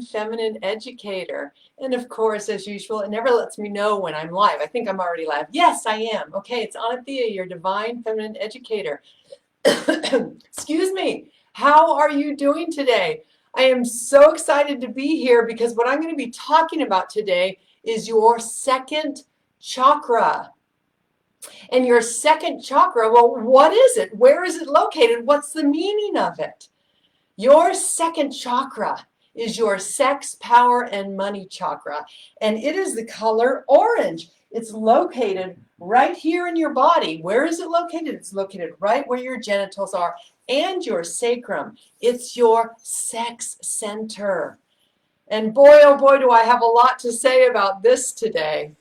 feminine educator. And of course, as usual, it never lets me know when I'm live. I think I'm already live. Yes, I am. Okay, it's Anathea, your divine feminine educator. Excuse me. How are you doing today? I am so excited to be here because what I'm going to be talking about today is your second chakra. And your second chakra, well, what is it? Where is it located? What's the meaning of it? Your second chakra is your sex, power, and money chakra. And it is the color orange. It's located right here in your body. Where is it located? It's located right where your genitals are and your sacrum. It's your sex center. And boy, oh boy, do I have a lot to say about this today.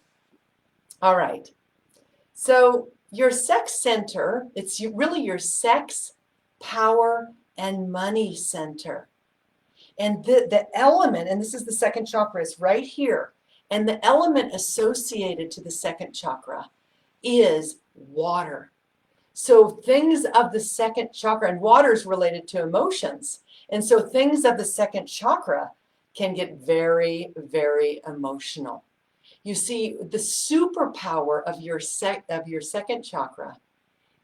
All right. So your sex center, it's really your sex, power, and money center. And the element, and this is the second chakra, is right here. And the element associated to the second chakra is water. So things of the second chakra, and water is related to emotions. And so things of the second chakra can get very, very emotional. You see, the superpower of your second chakra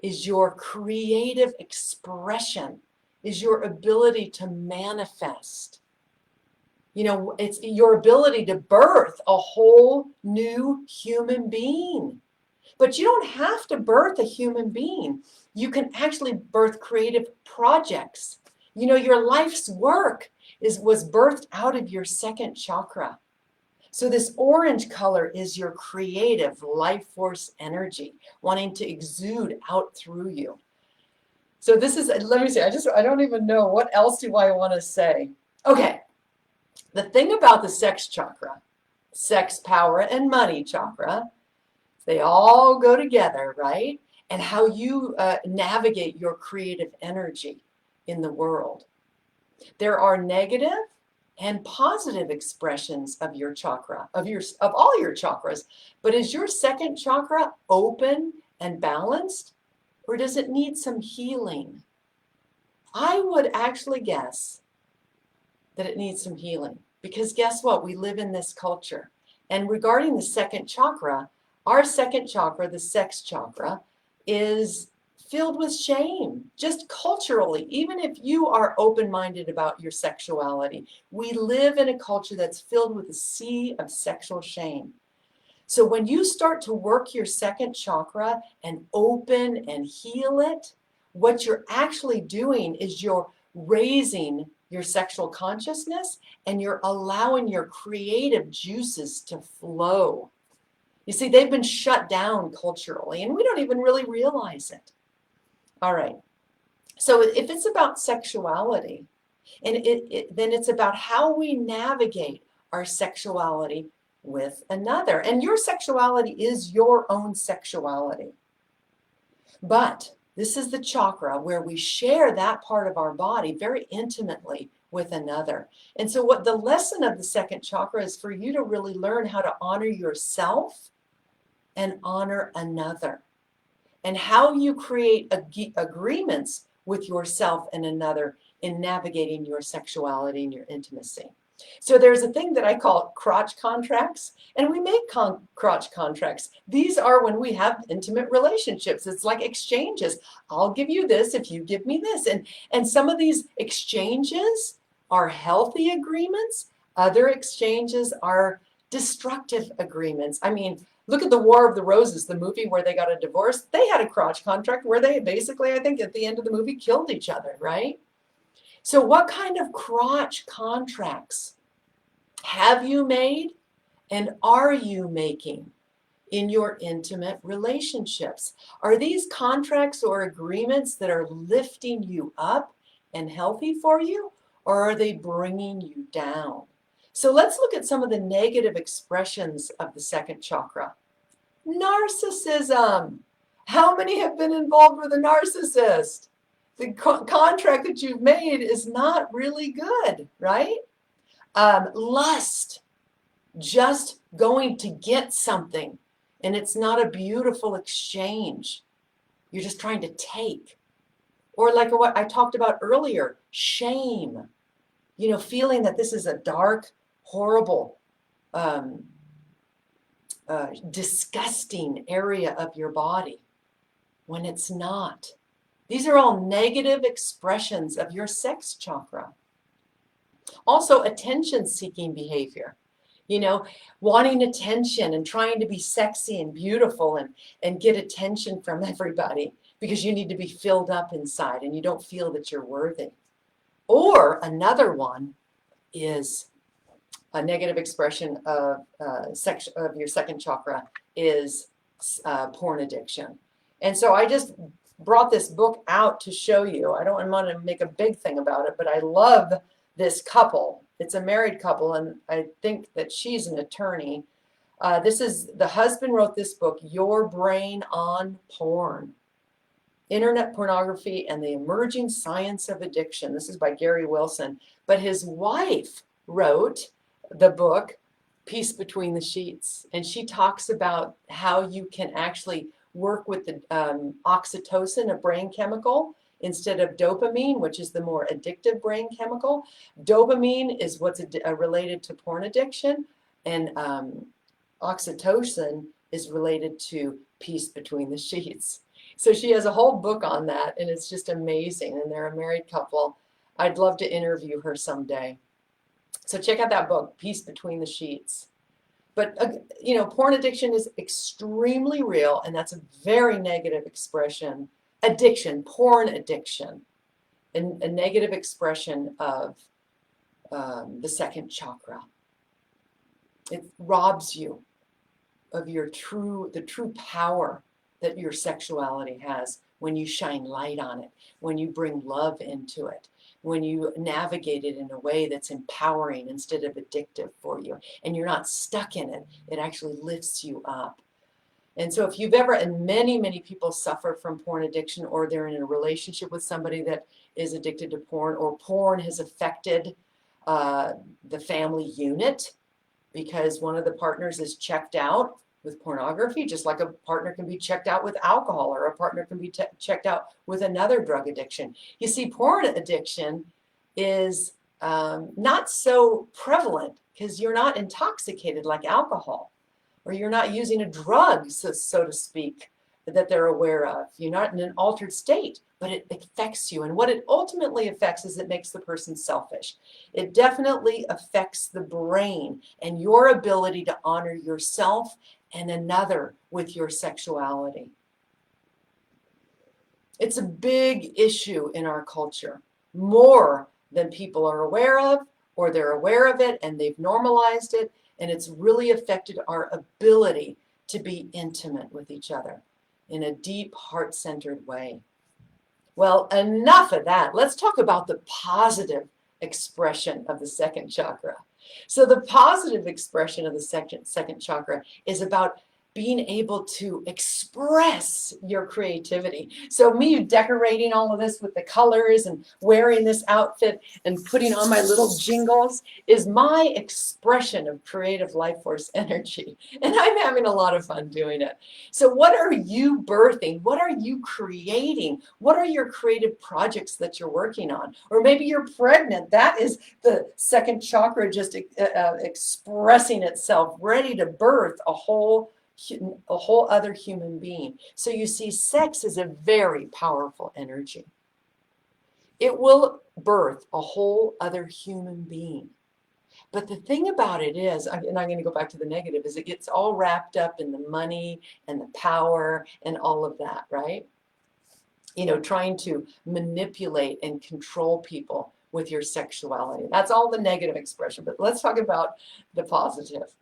is your creative expression, is your ability to manifest. You know, it's your ability to birth a whole new human being. But you don't have to birth a human being. You can actually birth creative projects. You know, your life's work was birthed out of your second chakra. So this orange color is your creative life force energy wanting to exude out through you. So this is, let me see, I don't even know, what else do I want to say? Okay, the thing about the sex chakra, sex, power, and money chakra, they all go together, right? And how you navigate your creative energy in the world. There are negative and positive expressions of your chakra, of all your chakras. But is your second chakra open and balanced, or does it need some healing? I would actually guess that it needs some healing, because guess what? We live in this culture. And regarding the second chakra, our second chakra, the sex chakra, is filled with shame, just culturally. Even if you are open-minded about your sexuality, we live in a culture that's filled with a sea of sexual shame. So when you start to work your second chakra and open and heal it, what you're actually doing is you're raising your sexual consciousness and you're allowing your creative juices to flow. You see, they've been shut down culturally, and we don't even really realize it. All right. So if it's about sexuality, and then it's about how we navigate our sexuality with another. And your sexuality is your own sexuality. But this is the chakra where we share that part of our body very intimately with another. And so what the lesson of the second chakra is for you to really learn how to honor yourself and honor another, and how you create agreements with yourself and another in navigating your sexuality and your intimacy. So there's a thing that I call crotch contracts, and we make crotch contracts. These are when we have intimate relationships. It's like exchanges. I'll give you this if you give me this. And some of these exchanges are healthy agreements. Other exchanges are destructive agreements. I mean, look at the War of the Roses, the movie where they got a divorce. They had a crotch contract where they basically, I think at the end of the movie, killed each other, right? So what kind of crotch contracts have you made and are you making in your intimate relationships? Are these contracts or agreements that are lifting you up and healthy for you, or are they bringing you down? So let's look at some of the negative expressions of the second chakra. Narcissism. How many have been involved with a narcissist? The contract that you've made is not really good, right? Lust, just going to get something, and it's not a beautiful exchange. You're just trying to take. Or like what I talked about earlier, shame. feeling that this is a dark, horrible, disgusting area of your body when it's not. These are all negative expressions of your sex chakra. Also, attention-seeking behavior. Wanting attention and trying to be sexy and beautiful and get attention from everybody because you need to be filled up inside and you don't feel that you're worthy. Or another one is a negative expression of your second chakra is porn addiction. And so I just brought this book out to show you. I don't want to make a big thing about it, but I love this couple. It's a married couple, and I think that she's an attorney. The husband wrote this book, Your Brain on Porn, Internet Pornography and the Emerging Science of Addiction. This is by Gary Wilson. But his wife wrote the book, Peace Between the Sheets. And she talks about how you can actually work with the oxytocin, a brain chemical, instead of dopamine, which is the more addictive brain chemical. Dopamine is what's related to porn addiction, and oxytocin is related to peace between the sheets. So she has a whole book on that, and it's just amazing. And they're a married couple. I'd love to interview her someday. So check out that book, Peace Between the Sheets. But, porn addiction is extremely real, and that's a very negative expression. Addiction, porn addiction, and a negative expression of the second chakra. It robs you of the true power that your sexuality has when you shine light on it, when you bring love into it, when you navigate it in a way that's empowering instead of addictive for you, and you're not stuck in it. It actually lifts you up. And so if you've ever, and many people suffer from porn addiction, or they're in a relationship with somebody that is addicted to porn, or porn has affected the family unit because one of the partners is checked out with pornography, just like a partner can be checked out with alcohol, or a partner can be checked out with another drug addiction. You see, porn addiction is not so prevalent because you're not intoxicated like alcohol, or you're not using a drug, so to speak, that they're aware of. You're not in an altered state, but it affects you. And what it ultimately affects is it makes the person selfish. It definitely affects the brain and your ability to honor yourself and another with your sexuality. It's a big issue in our culture, more than people are aware of, or they're aware of it and they've normalized it. And it's really affected our ability to be intimate with each other in a deep, heart-centered way. Well, enough of that. Let's talk about the positive expression of the second chakra. So the positive expression of the second chakra is about being able to express your creativity. So me decorating all of this with the colors and wearing this outfit and putting on my little jingles is my expression of creative life force energy. And I'm having a lot of fun doing it. So what are you birthing? What are you creating? What are your creative projects that you're working on? Or maybe you're pregnant. That is the second chakra just expressing itself, ready to birth a whole other human being. So you see, sex is a very powerful energy. It will birth a whole other human being. But the thing about it is, and I'm going to go back to the negative, is it gets all wrapped up in the money and the power and all of that, right? Trying to manipulate and control people with your sexuality. That's all the negative expression. But let's talk about the positive.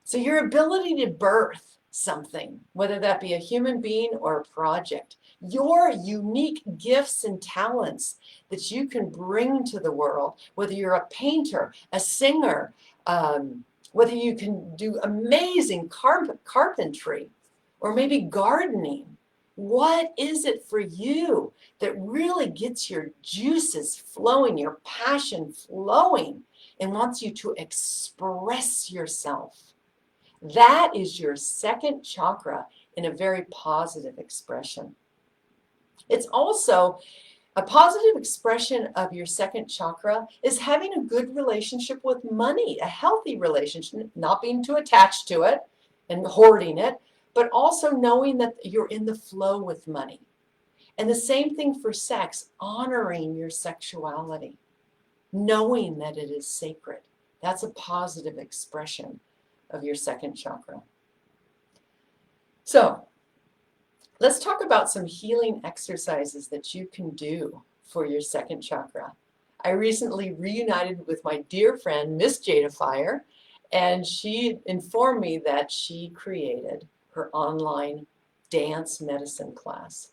So your ability to birth something, whether that be a human being or a project, your unique gifts and talents that you can bring to the world, whether you're a painter, a singer, whether you can do amazing carpentry, or maybe gardening. What is it for you that really gets your juices flowing, your passion flowing, and wants you to express yourself? That is your second chakra in a very positive expression. It's also A positive expression of your second chakra is having a good relationship with money, a healthy relationship, not being too attached to it and hoarding it, but also knowing that you're in the flow with money. And the same thing for sex, honoring your sexuality, knowing that it is sacred. That's a positive expression of your second chakra. So, let's talk about some healing exercises that you can do for your second chakra. I recently reunited with my dear friend, Miss Jada Fire, and she informed me that she created her online dance medicine class.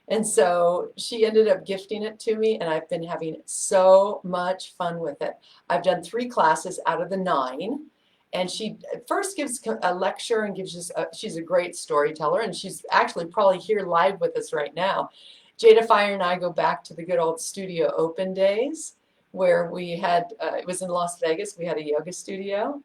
And so she ended up gifting it to me, and I've been having so much fun with it. I've done 3 classes out of the 9. And she first gives a lecture and gives us, she's a great storyteller, and she's actually probably here live with us right now. Jada Fire and I go back to the good old studio open days where we had, it was in Las Vegas, we had a yoga studio,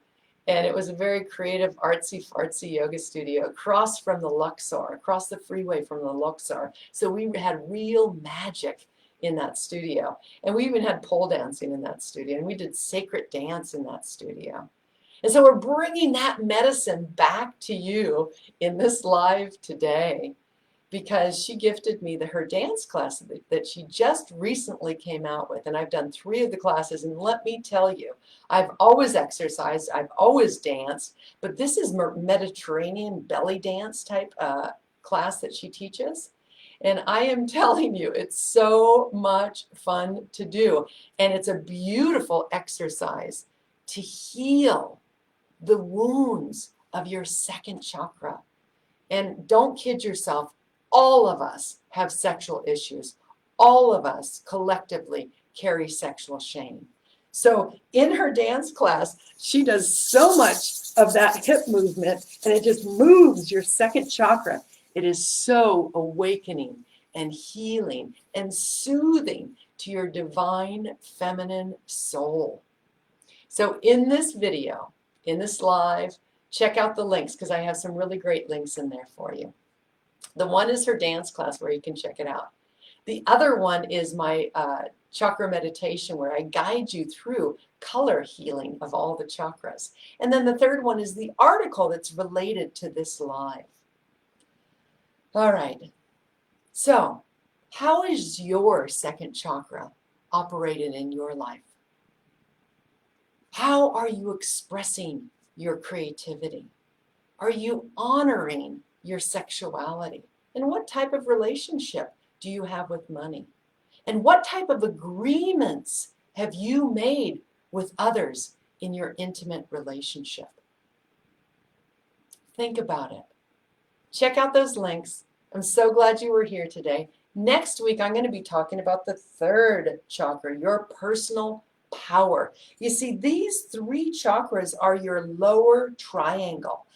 and it was a very creative, artsy-fartsy yoga studio across from the Luxor, across the freeway from the Luxor. So we had real magic in that studio. And we even had pole dancing in that studio, and we did sacred dance in that studio. And so we're bringing that medicine back to you in this live today because she gifted me her dance class that she just recently came out with. And I've done 3 of the classes. And let me tell you, I've always exercised, I've always danced, but this is Mediterranean belly dance type class that she teaches. And I am telling you, it's so much fun to do. And it's a beautiful exercise to heal the wounds of your second chakra. And don't kid yourself, all of us have sexual issues. All of us collectively carry sexual shame. So in her dance class, she does so much of that hip movement, and it just moves your second chakra. It is so awakening and healing and soothing to your divine feminine soul. So in this video, in this live, check out the links because I have some really great links in there for you. The one is her dance class where you can check it out. The other one is my chakra meditation where I guide you through color healing of all the chakras. And then the third one is the article that's related to this live. All right. So how is your second chakra operated in your life? How are you expressing your creativity? Are you honoring your sexuality? And what type of relationship do you have with money? And what type of agreements have you made with others in your intimate relationship? Think about it. Check out those links. I'm so glad you were here today. Next week, I'm going to be talking about the 3rd chakra, your personal power. You see, these 3 chakras are your lower triangle.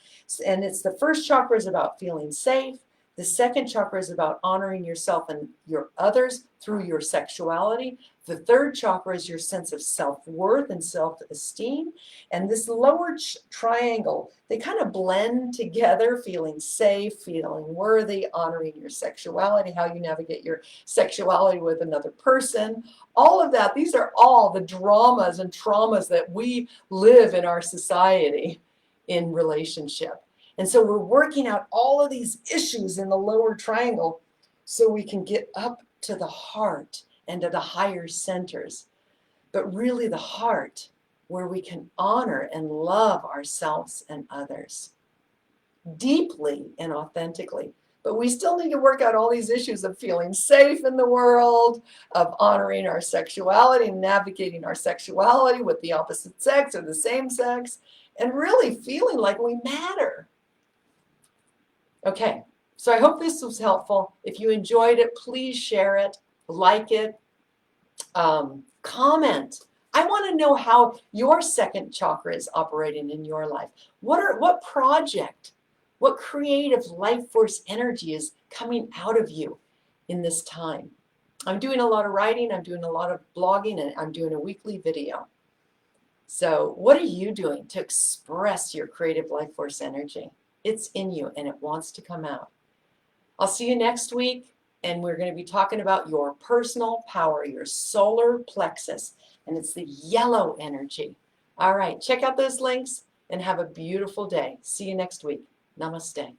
And it's the first chakra is about feeling safe. The second chakra is about honoring yourself and your others through your sexuality. The 3rd chakra is your sense of self-worth and self-esteem. And this lower triangle, they kind of blend together, feeling safe, feeling worthy, honoring your sexuality, how you navigate your sexuality with another person. All of that, these are all the dramas and traumas that we live in our society in relationship. And so we're working out all of these issues in the lower triangle so we can get up to the heart and to the higher centers. But really the heart where we can honor and love ourselves and others deeply and authentically. But we still need to work out all these issues of feeling safe in the world, of honoring our sexuality and navigating our sexuality with the opposite sex or the same sex, and really feeling like we matter. Okay, so I hope this was helpful. If you enjoyed it, please share it, like it, comment. I want to know how your second chakra is operating in your life. What project, what creative life force energy is coming out of you in this time? I'm doing a lot of writing, I'm doing a lot of blogging, and I'm doing a weekly video. So what are you doing to express your creative life force energy? It's in you and it wants to come out. I'll see you next week. And we're going to be talking about your personal power, your solar plexus, and it's the yellow energy. All right, check out those links and have a beautiful day. See you next week. Namaste.